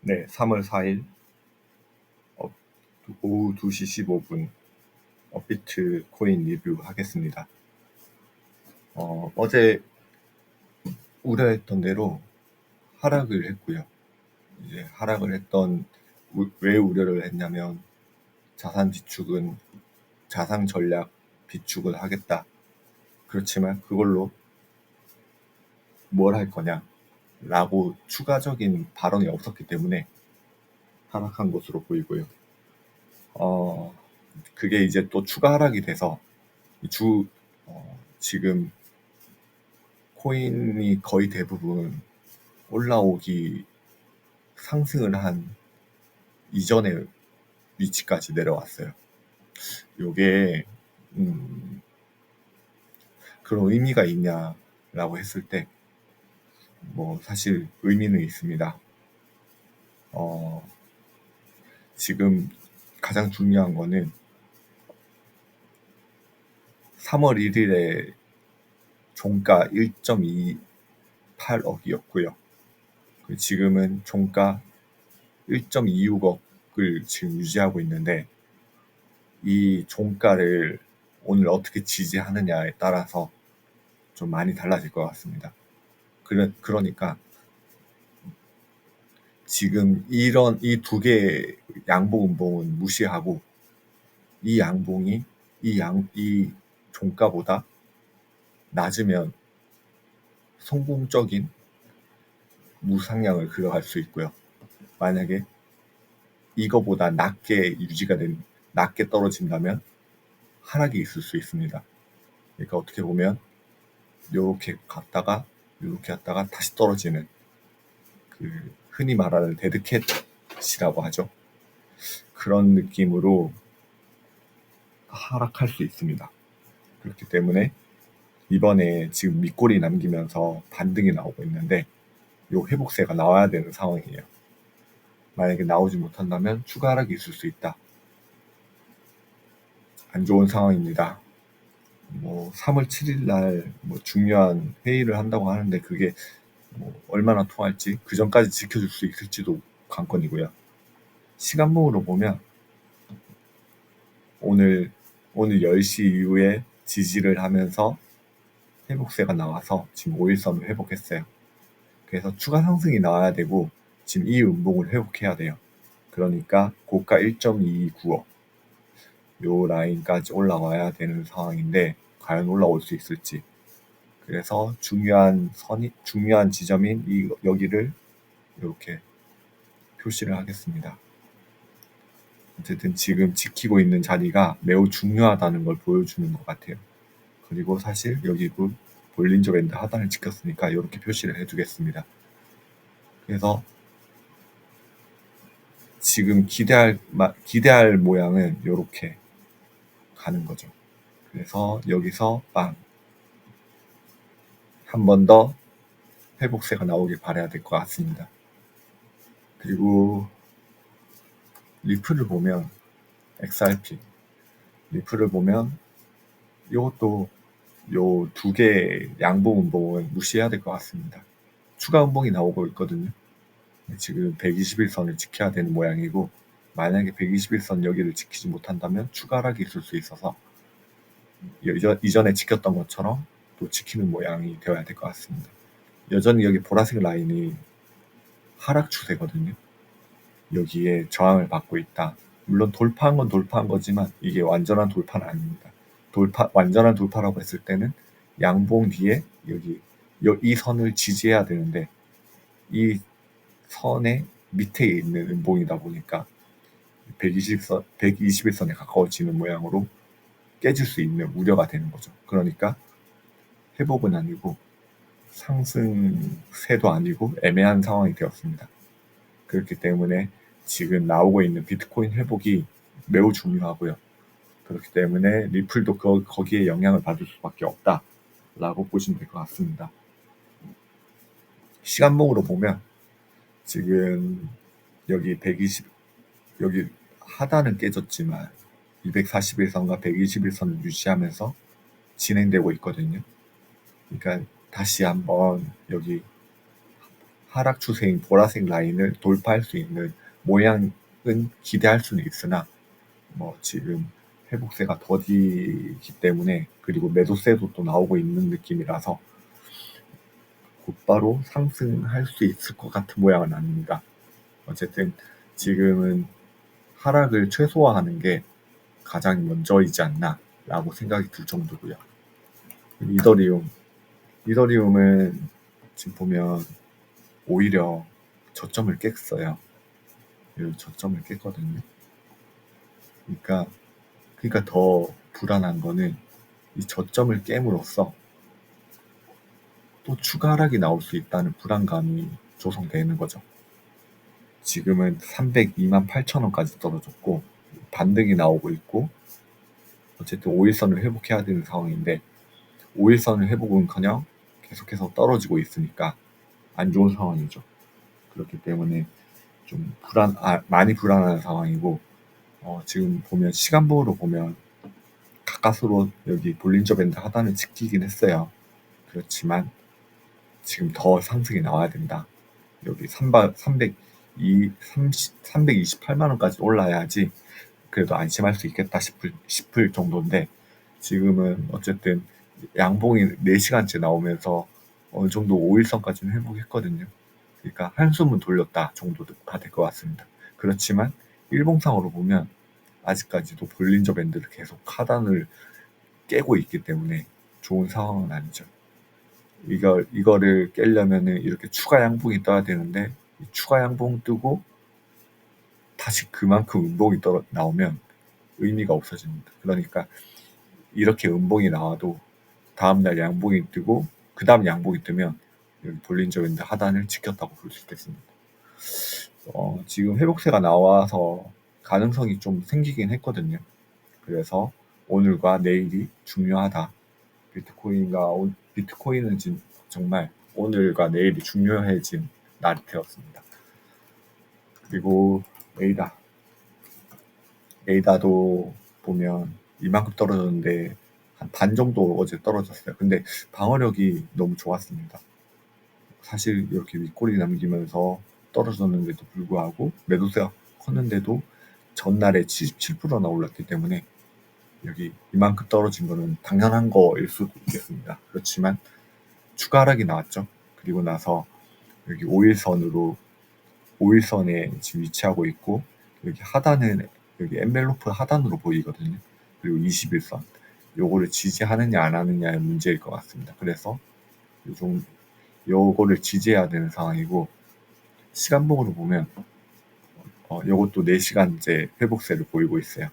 네, 3월 4일 오후 2시 15분 비트코인 리뷰하겠습니다. 어제 우려했던 대로 하락을 했고요. 이제 하락을 왜 우려를 했냐면 자산 전략 비축을 하겠다. 그렇지만 그걸로 뭘 할 거냐라고 추가적인 발언이 없었기 때문에 하락한 것으로 보이고요. 그게 이제 또 추가 하락이 돼서 지금 코인이 거의 대부분 상승을 한 이전의 위치까지 내려왔어요. 요게 그런 의미가 있냐라고 했을 때 사실 의미는 있습니다. 지금 가장 중요한 거는 3월 1일에 종가 1.28억이었고요. 지금은 종가 1.26억을 지금 유지하고 있는데, 이 종가를 오늘 어떻게 지지하느냐에 따라서 좀 많이 달라질 것 같습니다. 그러니까 지금 이 두 개의 양봉 음봉은 무시하고 이 종가보다 낮으면 성공적인 무상향을 그려갈 수 있고요. 만약에 이거보다 낮게 떨어진다면 하락이 있을 수 있습니다. 그러니까 어떻게 보면 이렇게 갔다가 다시 떨어지는, 흔히 말하는 데드캣이라고 하죠. 그런 느낌으로 하락할 수 있습니다. 그렇기 때문에 이번에 지금 밑골이 남기면서 반등이 나오고 있는데 요 회복세가 나와야 되는 상황이에요. 만약에 나오지 못한다면 추가 하락이 있을 수 있다. 안 좋은 상황입니다. 3월 7일 날 중요한 회의를 한다고 하는데 그게 얼마나 통할지, 그 전까지 지켜줄 수 있을지도 관건이고요. 시간봉으로 보면 오늘 10시 이후에 지지를 하면서 회복세가 나와서 지금 5일선을 회복했어요. 그래서 추가 상승이 나와야 되고 지금 이 음봉을 회복해야 돼요. 그러니까 고가 1.229억 요 라인까지 올라와야 되는 상황인데 과연 올라올 수 있을지. 그래서 중요한 지점인 여기를 이렇게 표시를 하겠습니다. 어쨌든 지금 지키고 있는 자리가 매우 중요하다는 걸 보여주는 것 같아요. 그리고 사실 여기 볼린저 밴드 하단을 지켰으니까 이렇게 표시를 해두겠습니다. 그래서 지금 기대할 모양은 이렇게 가는 거죠. 그래서 여기서 한 번 더 회복세가 나오길 바라야 될 것 같습니다. 그리고 리플을 보면 XRP 리플을 보면 이것도 요 두 개의 양봉 음봉은 무시해야 될 것 같습니다. 추가 음봉이 나오고 있거든요. 지금 121선을 지켜야 되는 모양이고, 만약에 121선 여기를 지키지 못한다면 추가 하락이 있을 수 있어서 이전에 지켰던 것처럼 또 지키는 모양이 되어야 될 것 같습니다. 여전히 여기 보라색 라인이 하락 추세거든요. 여기에 저항을 받고 있다. 물론 돌파한 건 돌파한 거지만 이게 완전한 돌파는 아닙니다. 완전한 돌파라고 했을 때는 양봉 뒤에 이 선을 지지해야 되는데 이 선의 밑에 있는 음봉이다 보니까 121선에 가까워지는 모양으로 깨질 수 있는 우려가 되는 거죠. 그러니까 회복은 아니고 상승세도 아니고 애매한 상황이 되었습니다. 그렇기 때문에 지금 나오고 있는 비트코인 회복이 매우 중요하고요. 그렇기 때문에 리플도 거기에 영향을 받을 수밖에 없다라고 보시면 될 것 같습니다. 시간봉으로 보면 지금 여기 하단은 깨졌지만 241선과 121선을 유지하면서 진행되고 있거든요. 그러니까 다시 한번 여기 하락 추세인 보라색 라인을 돌파할 수 있는 모양은 기대할 수는 있으나 지금 회복세가 더디기 때문에, 그리고 매도세도 또 나오고 있는 느낌이라서 곧바로 상승할 수 있을 것 같은 모양은 아닙니다. 어쨌든 지금은 하락을 최소화하는 게 가장 먼저이지 않나 라고 생각이 들 정도고요. 이더리움은 지금 보면 오히려 저점을 깼어요. 저점을 깼거든요. 그러니까 더 불안한 거는 이 저점을 깨므로써 또 추가 하락이 나올 수 있다는 불안감이 조성되는 거죠. 지금은 302만 8천 원까지 떨어졌고 반등이 나오고 있고, 어쨌든 5일선을 회복해야 되는 상황인데 5일선을 회복은커녕 계속해서 떨어지고 있으니까 안 좋은 상황이죠. 그렇기 때문에 좀 많이 불안한 상황이고, 지금 보면 시간봉으로 보면 가까스로 여기 볼린저 밴드 하단을 지키긴 했어요. 그렇지만 지금 더 상승이 나와야 된다. 여기 328만 원까지 올라야지 그래도 안심할 수 있겠다 싶을 정도인데, 지금은 어쨌든 양봉이 4시간째 나오면서 어느 정도 5일선까지는 회복했거든요. 그러니까 한숨은 돌렸다 정도가 될 것 같습니다. 그렇지만 일봉상으로 보면 아직까지도 볼린저 밴드를 계속 하단을 깨고 있기 때문에 좋은 상황은 아니죠. 이거를 깨려면은 이렇게 추가 양봉이 떠야 되는데, 추가 양봉 뜨고 다시 그만큼 음봉이 나오면 의미가 없어집니다. 그러니까 이렇게 음봉이 나와도 다음날 양봉이 뜨고 그 다음 양봉이 뜨면 여기 볼린저 밴드 하단을 지켰다고 볼 수 있겠습니다. 지금 회복세가 나와서 가능성이 좀 생기긴 했거든요. 그래서 오늘과 내일이 중요하다. 비트코인은 정말 오늘과 내일이 중요해진 날이 되었습니다. 그리고 에이다도 보면 이만큼 떨어졌는데 한 반 정도 어제 떨어졌어요. 근데 방어력이 너무 좋았습니다. 사실 이렇게 윗꼬리 남기면서 떨어졌는데도 불구하고 매도세가 컸는데도 전날에 77%나 올랐기 때문에 여기 이만큼 떨어진 거는 당연한 거일 수도 있겠습니다. 그렇지만 추가 하락이 나왔죠. 그리고 나서 여기 5일선에 지금 위치하고 있고, 여기 하단은 여기 엔벨로프 하단으로 보이거든요. 그리고 21선 요거를 지지하느냐 안 하느냐의 문제일 것 같습니다. 그래서 요거를 지지해야 되는 상황이고, 시간봉으로 보면 요것도 4시간째 회복세를 보이고 있어요.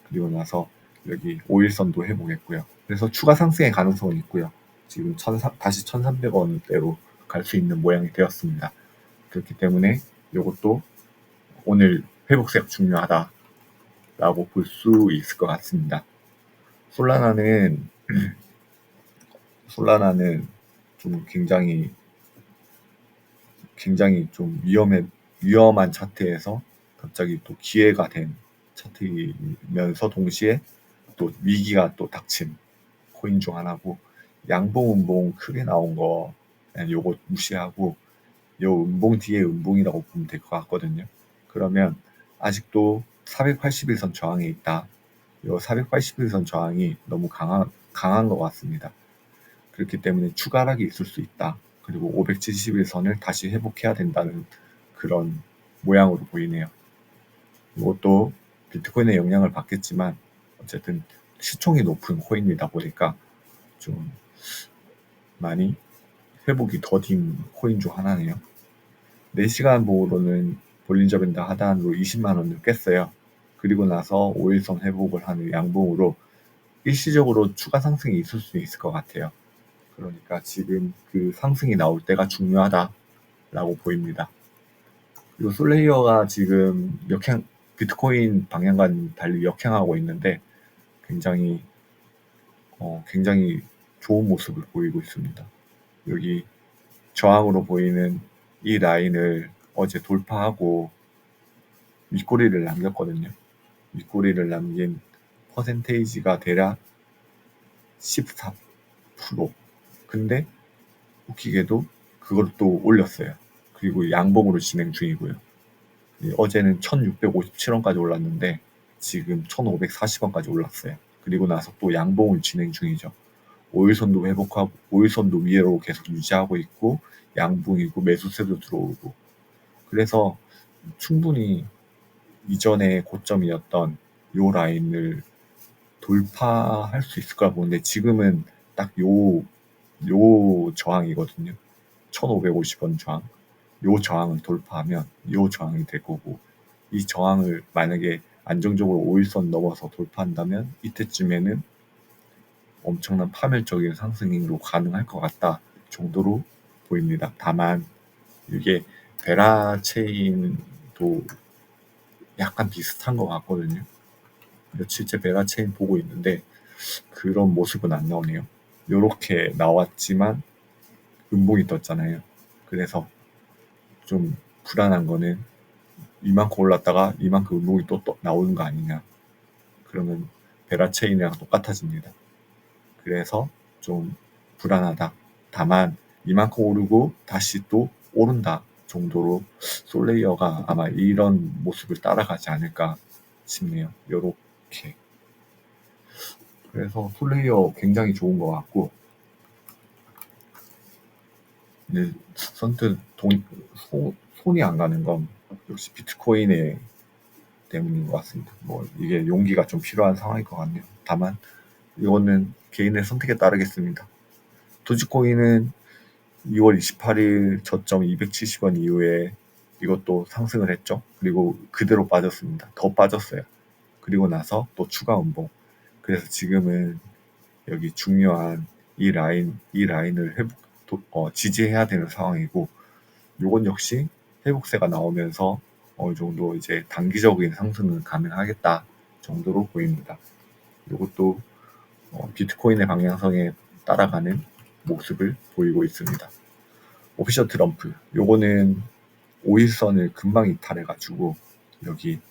그리고 나서 여기 5일선도 회복했고요. 그래서 추가 상승의 가능성은 있고요. 지금 다시 1,300원대로 갈 수 있는 모양이 되었습니다. 그렇기 때문에 이것도 오늘 회복세가 중요하다라고 볼 수 있을 것 같습니다. 솔라나는 좀 굉장히 좀 위험한 차트에서 갑자기 또 기회가 된 차트이면서 동시에 또 위기가 또 닥친 코인 중 하나고, 양봉 음봉 크게 나온 거 요거 무시하고 요 음봉 뒤에 음봉이라고 보면 될 것 같거든요. 그러면 아직도 481선 저항에 있다. 요 481선 저항이 너무 강한 것 같습니다. 그렇기 때문에 추가 하락이 있을 수 있다. 그리고 571선을 다시 회복해야 된다는 그런 모양으로 보이네요. 이것도 비트코인의 영향을 받겠지만 어쨌든 시총이 높은 코인이다 보니까 좀 많이 회복이 더딘 코인 중 하나네요. 4시간 보호로는 볼린저 밴드 하단으로 20만 원을 깼어요. 그리고 나서 5일선 회복을 하는 양봉으로 일시적으로 추가 상승이 있을 수 있을 것 같아요. 그러니까 지금 그 상승이 나올 때가 중요하다라고 보입니다. 그리고 솔레이어가 지금 비트코인 방향과는 달리 역행하고 있는데 굉장히 좋은 모습을 보이고 있습니다. 여기 저항으로 보이는 이 라인을 어제 돌파하고 윗꼬리를 남겼거든요. 윗꼬리를 남긴 퍼센테이지가 대략 14%. 근데 웃기게도 그걸 또 올렸어요. 그리고 양봉으로 진행 중이고요. 어제는 1657원까지 올랐는데 지금 1540원까지 올랐어요. 그리고 나서 또 양봉을 진행 중이죠. 5일선도 회복하고 5일선도 위로 계속 유지하고 있고 양봉이고 매수세도 들어오고, 그래서 충분히 이전에 고점이었던 요 라인을 돌파할 수 있을 거라 보는데, 지금은 딱 요 저항이거든요. 1550원 저항. 요 저항을 돌파하면 요 저항이 될 거고, 이 저항을 만약에 안정적으로 5일선 넘어서 돌파한다면 이때쯤에는 엄청난 파멸적인 상승으로 가능할 것 같다 정도로 보입니다. 다만 이게 베라 체인도 약간 비슷한 것 같거든요. 며칠째 베라 체인 보고 있는데 그런 모습은 안 나오네요. 요렇게 나왔지만 음봉이 떴잖아요. 그래서 좀 불안한 거는 이만큼 올랐다가 이만큼 음봉이 또 나오는 거 아니냐. 그러면 베라 체인이랑 똑같아집니다. 그래서 좀 불안하다. 다만 이만큼 오르고 다시 또 오른다 정도로 솔레이어가 아마 이런 모습을 따라가지 않을까 싶네요. 요렇게. 그래서 솔레이어 굉장히 좋은 것 같고, 근데 선뜻 손이 안 가는 건 역시 비트코인의 때문인 것 같습니다. 뭐 이게 용기가 좀 필요한 상황일 것 같네요. 다만 이거는 개인의 선택에 따르겠습니다. 도지코인은 2월 28일 저점 270원 이후에 이것도 상승을 했죠. 그리고 그대로 빠졌습니다. 더 빠졌어요. 그리고 나서 또 추가 음봉. 그래서 지금은 여기 중요한 이 라인을 지지해야 되는 상황이고, 요건 역시 회복세가 나오면서 어느 정도 이제 단기적인 상승은 가능하겠다 정도로 보입니다. 이것도 비트코인의 방향성에 따라가는 모습을 보이고 있습니다. 오피셜 트럼프, 요거는 5일선을 금방 이탈해가지고 여기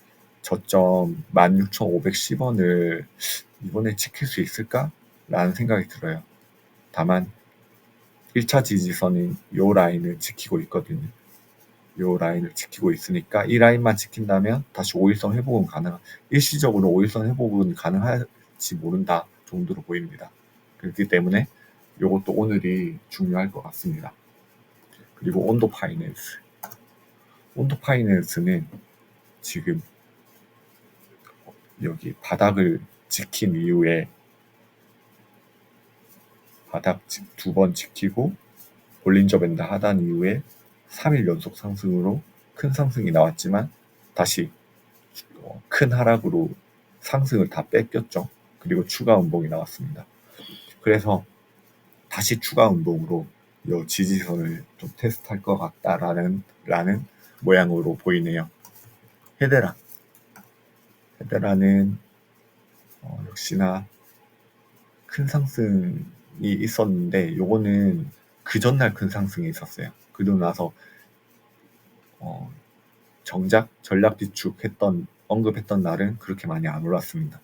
저점 16,510원을 이번에 지킬 수 있을까? 라는 생각이 들어요. 다만 1차 지지선인 요 라인을 지키고 있거든요. 요 라인을 지키고 있으니까 이 라인만 지킨다면 다시 5일선 회복은 일시적으로 5일선 회복은 가능할지 모른다 정도로 보입니다. 그렇기 때문에 요것도 오늘이 중요할 것 같습니다. 그리고 온도 파이낸스. 온도 파이낸스는 지금 여기 바닥을 지킨 이후에 바닥 두 번 지키고 볼린저 밴드 하단 이후에 3일 연속 상승으로 큰 상승이 나왔지만 다시 큰 하락으로 상승을 다 뺏겼죠. 그리고 추가 음봉이 나왔습니다. 그래서 다시 추가 음봉으로 이 지지선을 좀 테스트할 것 같다라는 모양으로 보이네요. 헤데라는 역시나 큰 상승이 있었는데 요거는 그 전날 큰 상승이 있었어요. 그러고 나서 정작 전략 비축 언급했던 날은 그렇게 많이 안 올랐습니다.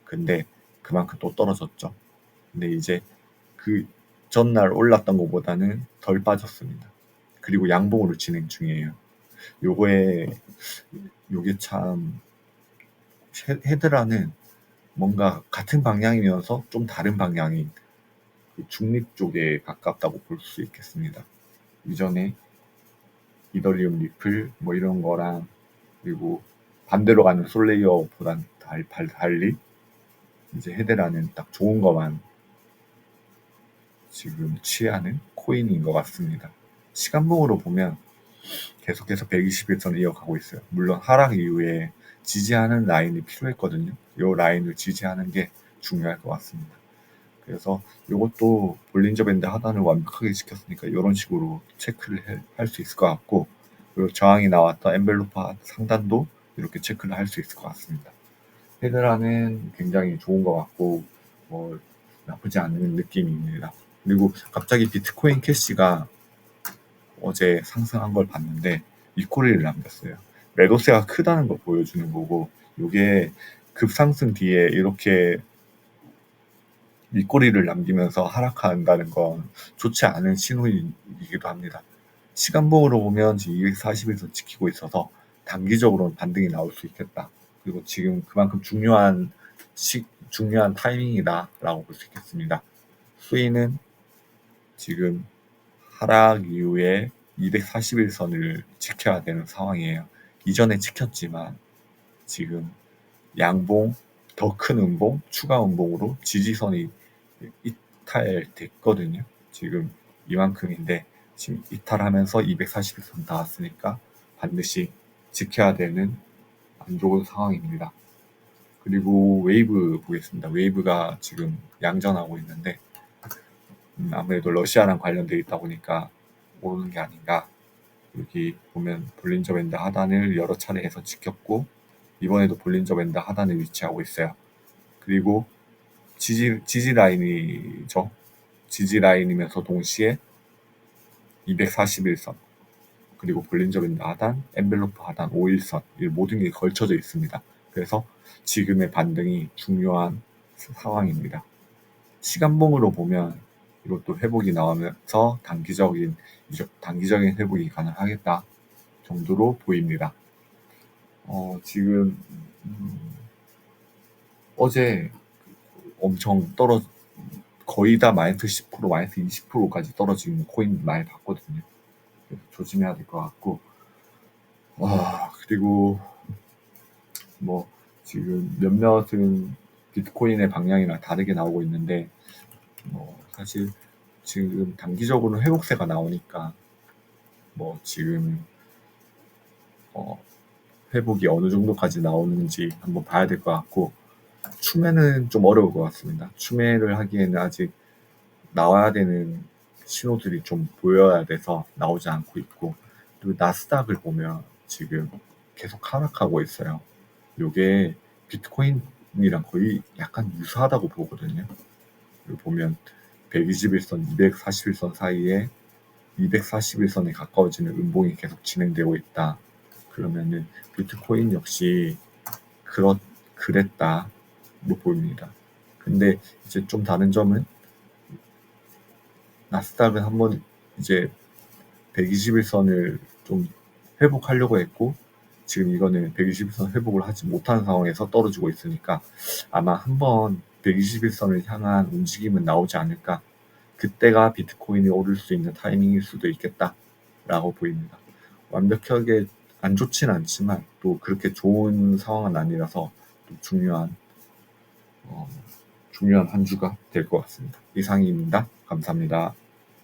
근데 그만큼 또 떨어졌죠. 근데 이제 그 전날 올랐던 것보다는 덜 빠졌습니다. 그리고 양봉으로 진행 중이에요. 요게 참 헤드라는 뭔가 같은 방향이면서 좀 다른 방향인 중립 쪽에 가깝다고 볼 수 있겠습니다. 이전에 이더리움 리플 뭐 이런 거랑, 그리고 반대로 가는 솔레이어보단 달리 이제 헤데라는 딱 좋은 것만 지금 취하는 코인인 것 같습니다. 시간봉으로 보면 계속해서 121선을 이어가고 있어요. 물론 하락 이후에 지지하는 라인이 필요했거든요. 이 라인을 지지하는 게 중요할 것 같습니다. 그래서 이것도 볼린저 밴드 하단을 완벽하게 지켰으니까 이런 식으로 체크를 할 수 있을 것 같고, 그리고 저항이 나왔던 엔벨로파 상단도 이렇게 체크를 할 수 있을 것 같습니다. 헤드라는 굉장히 좋은 것 같고 뭐 나쁘지 않은 느낌입니다. 그리고 갑자기 비트코인 캐시가 어제 상승한 걸 봤는데 윗꼬리를 남겼어요. 매도세가 크다는 걸 보여주는 거고, 이게 급상승 뒤에 이렇게 윗꼬리를 남기면서 하락한다는 건 좋지 않은 신호이기도 합니다. 시간봉으로 보면 지금 240일선 지키고 있어서 단기적으로는 반등이 나올 수 있겠다. 그리고 지금 그만큼 중요한 타이밍이다라고 볼 수 있겠습니다. 수위는 지금 하락 이후에 241선을 지켜야 되는 상황이에요. 이전에 지켰지만 지금 양봉, 더 큰 음봉, 추가 음봉으로 지지선이 이탈됐거든요. 지금 이만큼인데 지금 이탈하면서 241선 닿았으니까 반드시 지켜야 되는 안 좋은 상황입니다. 그리고 웨이브 보겠습니다. 웨이브가 지금 양전하고 있는데 아무래도 러시아랑 관련되어 있다 보니까 오르는 게 아닌가. 여기 보면 볼린저 밴드 하단을 여러 차례 해서 지켰고 이번에도 볼린저 밴드 하단에 위치하고 있어요. 그리고 지지 라인이죠. 지지 라인이면서 동시에 241선 그리고 볼린저 밴드 하단, 엔벨로프 하단, 5일선 이 모든 게 걸쳐져 있습니다. 그래서 지금의 반등이 중요한 상황입니다. 시간봉으로 보면 이것도 회복이 나오면서 단기적인 회복이 가능하겠다 정도로 보입니다. 지금 어제 엄청 거의 다 마이너스 10%, 마이너스 20%까지 떨어지는 코인 많이 봤거든요. 그래서 조심해야 될 것 같고, 그리고 뭐 지금 몇몇은 비트코인의 방향이랑 다르게 나오고 있는데, 사실 지금 단기적으로는 회복세가 나오니까 지금 회복이 어느 정도까지 나오는지 한번 봐야 될 것 같고, 추매는 좀 어려울 것 같습니다. 추매를 하기에는 아직 나와야 되는 신호들이 좀 보여야 돼서 나오지 않고 있고, 그리고 나스닥을 보면 지금 계속 하락하고 있어요. 요게 비트코인이랑 거의 약간 유사하다고 보거든요. 그리고 보면 121선, 241선 사이에 241선에 가까워지는 음봉이 계속 진행되고 있다. 그러면은 비트코인 역시 그랬다로 보입니다. 근데 이제 좀 다른 점은 나스닥은 한번 이제 121선을 좀 회복하려고 했고 지금 이거는 121선 회복을 하지 못한 상황에서 떨어지고 있으니까 아마 한번 121선을 향한 움직임은 나오지 않을까. 그때가 비트코인이 오를 수 있는 타이밍일 수도 있겠다라고 보입니다. 완벽하게 안 좋진 않지만 또 그렇게 좋은 상황은 아니라서 또 중요한 한 주가 될 것 같습니다. 이상입니다. 감사합니다.